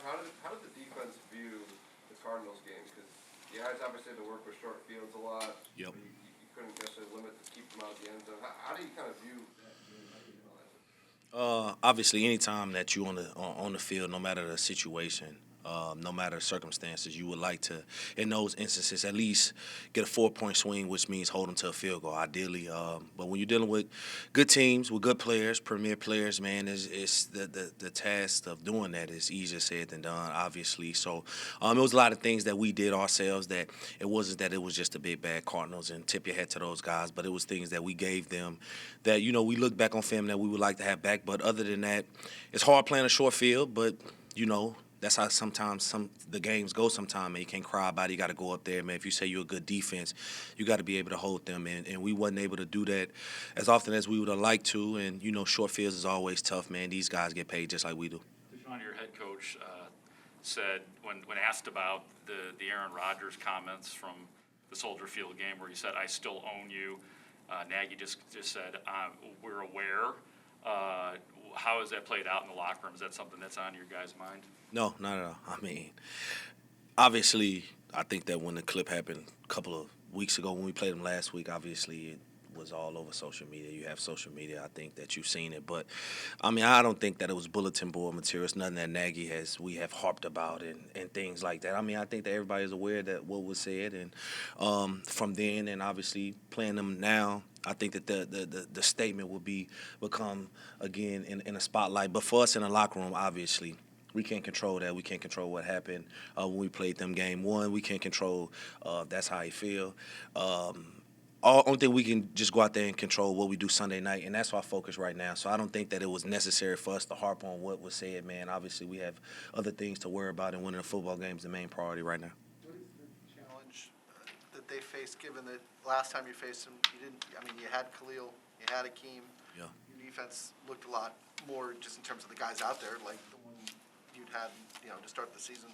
how did the defense view the Cardinals game? Because you guys obviously had to work with short fields a lot. Yep. You couldn't necessarily limit to keep them out of the end zone. How do you kind of view that game? How do you analyze it? Obviously, anytime that you on the field, no matter the situation, no matter the circumstances, you would like to, in those instances, at least get a 4-point swing, which means hold them to a field goal, ideally. But when you're dealing with good teams, with good players, premier players, man, it's the task of doing that is easier said than done, obviously. So it was a lot of things that we did ourselves that it wasn't that it was just the big bad Cardinals and tip your hat to those guys, but it was things that we gave them that, we look back on film that we would like to have back. But other than that, it's hard playing a short field, but, that's how sometimes the games go sometimes, man. You can't cry about it. You got to go up there, man. If you say you're a good defense, you got to be able to hold them. And we wasn't able to do that as often as we would have liked to. And, short fields is always tough, man. These guys get paid just like we do. Tashaun, your head coach said when asked about the Aaron Rodgers comments from the Soldier Field game where he said, "I still own you," Nagy just said, "We're aware." How has that played out in the locker room? Is that something that's on your guys' mind? No, not at all. I mean, obviously, I think that when the clip happened a couple of weeks ago when we played them last week, obviously it was all over social media. You have social media. I think that you've seen it. But, I mean, I don't think that it was bulletin board material. It's nothing that Nagy we have harped about and things like that. I mean, I think that everybody is aware that what was said. And from then and obviously playing them now, I think that the statement will become, again, in a spotlight. But for us in the locker room, obviously, we can't control that. We can't control what happened when we played them game one. We can't control that's how you feel. Only thing we can just go out there and control what we do Sunday night, and that's our focus right now. So I don't think that it was necessary for us to harp on what was said, man. Obviously, we have other things to worry about, and winning a football game is the main priority right now. What is the challenge that they faced, given that last time you faced them, you had Khalil, you had Akeem. Yeah. Your defense looked a lot more just in terms of the guys out there, like the one you'd had, to start the season.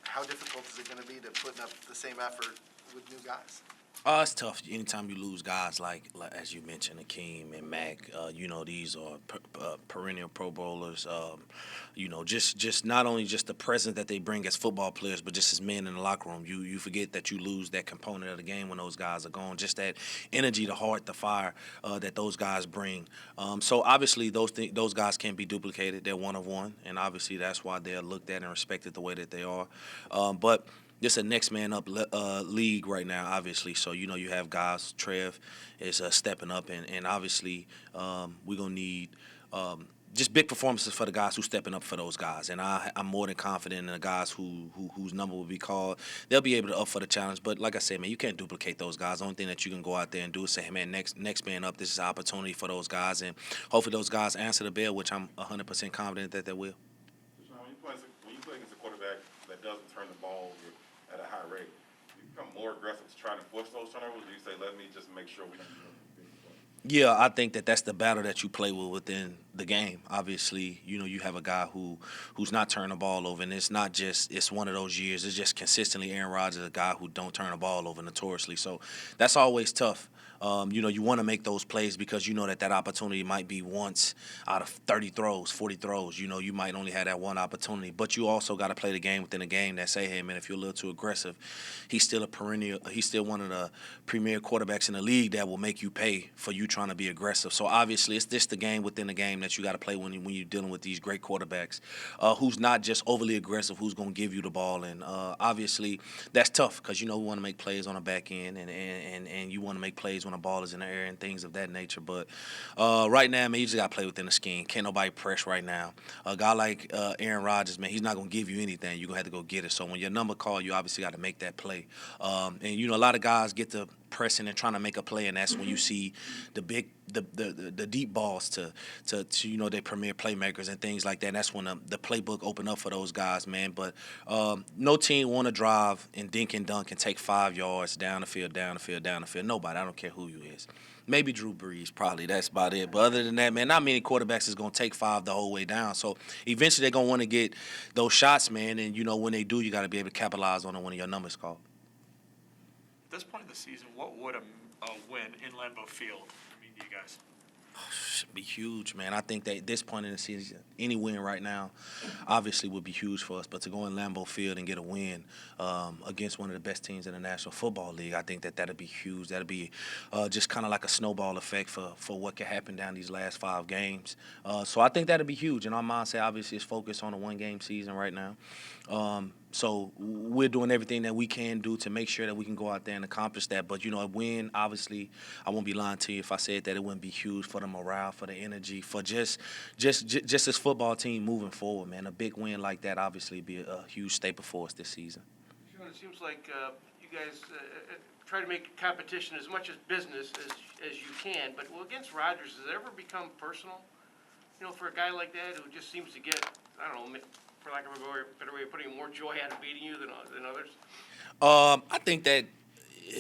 How difficult is it going to be to put up the same effort with new guys? It's tough. Anytime you lose guys like as you mentioned, Akeem and Mac, these are perennial Pro Bowlers. Just not only just the presence that they bring as football players, but just as men in the locker room. You forget that you lose that component of the game when those guys are gone. Just that energy, the heart, the fire that those guys bring. So obviously those guys can't be duplicated. They're one of one, and obviously that's why they're looked at and respected the way that they are. But this is a next man up league right now, obviously. So, you have guys, Trev is stepping up, and obviously we're going to need just big performances for the guys who's stepping up for those guys. And I'm more than confident in the guys whose number will be called. They'll be able to up for the challenge. But like I said, man, you can't duplicate those guys. The only thing that you can go out there and do is say, hey, man, next man up, this is an opportunity for those guys. And hopefully those guys answer the bell, which I'm 100% confident that they will. When you play against a quarterback that doesn't turn the ball at a high rate, you become more aggressive to try to force those turnovers, or you say, let me just make sure we don't do them. Yeah, I think that that's the battle that you play within the game. Obviously, you have a guy who's not turning the ball over, and it's not just it's one of those years. It's just consistently Aaron Rodgers, a guy who don't turn the ball over notoriously. So that's always tough. You want to make those plays because you know that opportunity might be once out of 30 throws, 40 throws. You might only have that one opportunity. But you also got to play the game within a game that say, hey, man, if you're a little too aggressive, he's still one of the premier quarterbacks in the league that will make you pay for you trying to be aggressive. So obviously it's just the game within the game that you got to play when you're dealing with these great quarterbacks who's not just overly aggressive, who's going to give you the ball. And obviously that's tough because, we want to make plays on the back end and you want to make plays when the ball is in the air and things of that nature. But right now, man, you just got to play within the scheme. Can't nobody press right now. A guy like Aaron Rodgers, man, he's not going to give you anything. You're going to have to go get it. So when your number called, you obviously got to make that play. And, a lot of guys get to pressing and trying to make a play, and that's when you see the deep balls to their premier playmakers and things like that. And that's when the playbook open up for those guys, man. But no team want to drive and dink and dunk and take 5 yards down the field. Nobody. I don't care who you is. Maybe Drew Brees, probably. That's about it. But other than that, man, not many quarterbacks is going to take 5 the whole way down. So eventually they're going to want to get those shots, man. And, when they do, you got to be able to capitalize on it when your number's called. At this point in the season, what would a win in Lambeau Field mean to you guys? Should be huge, man. I think that at this point in the season, any win right now obviously would be huge for us. But to go in Lambeau Field and get a win against one of the best teams in the National Football League, I think that that'd be huge. That'd be just kind of like a snowball effect for what could happen down these last 5 games. So I think that'd be huge. And our mindset obviously is focused on a one-game season right now. So we're doing everything that we can do to make sure that we can go out there and accomplish that. But, a win, obviously, I won't be lying to you if I said that it wouldn't be huge for the morale, for the energy, for just this football team moving forward, man. A big win like that obviously be a huge staple for us this season. Tashaun, it seems like you guys try to make competition as much as business as you can, but against Rodgers, does it ever become personal? For a guy like that who just seems to get, I don't know, for lack of a better way of putting it, more joy out of beating you than others? I think that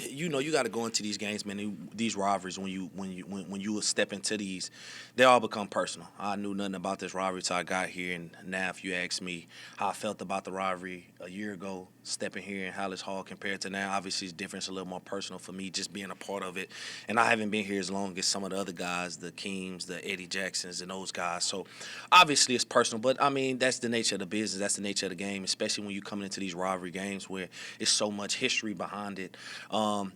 you got to go into these games, man. These rivalries, when you step into these, they all become personal. I knew nothing about this rivalry till I got here, and now if you ask me how I felt about the rivalry a year ago, stepping here in Halas Hall compared to now, obviously it's different. It's a little more personal for me just being a part of it. And I haven't been here as long as some of the other guys, the Keems, the Eddie Jacksons, and those guys. So obviously it's personal, but I mean that's the nature of the business. That's the nature of the game, especially when you're coming into these rivalry games where it's so much history behind it.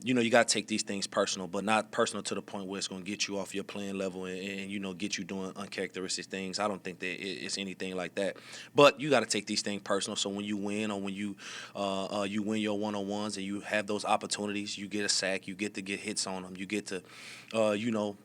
You got to take these things personal, but not personal to the point where it's going to get you off your playing level and get you doing uncharacteristic things. I don't think that it's anything like that. But you got to take these things personal. So when you win or when you win your one-on-ones and you have those opportunities, you get a sack, you get to get hits on them, you get to,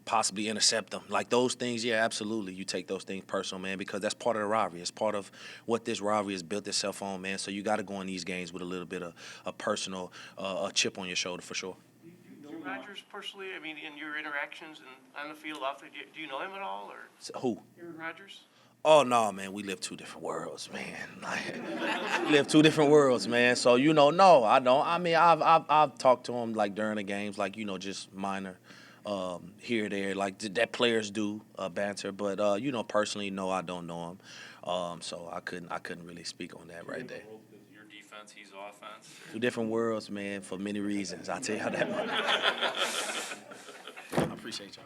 possibly intercept them. Like those things, yeah, absolutely. You take those things personal, man, because that's part of the rivalry. It's part of what this rivalry has built itself on, man. So you got to go in these games with a little bit of a personal a chip on your shoulder for sure. Do you know Rodgers personally? I mean, in your interactions and on the field, off the, do you know him at all, or So, who? Aaron Rodgers? Oh, no, man, we live 2 different worlds, man. We live 2 different worlds, man. So, no, I don't. I mean, I've talked to him, like, during the games, like, just minor here or there, like that players do, banter. But, personally, no, I don't know him. So I couldn't really speak on that right there. Your defense, he's offense. 2 different worlds, man, for many reasons. I'll tell you how that much. I appreciate y'all.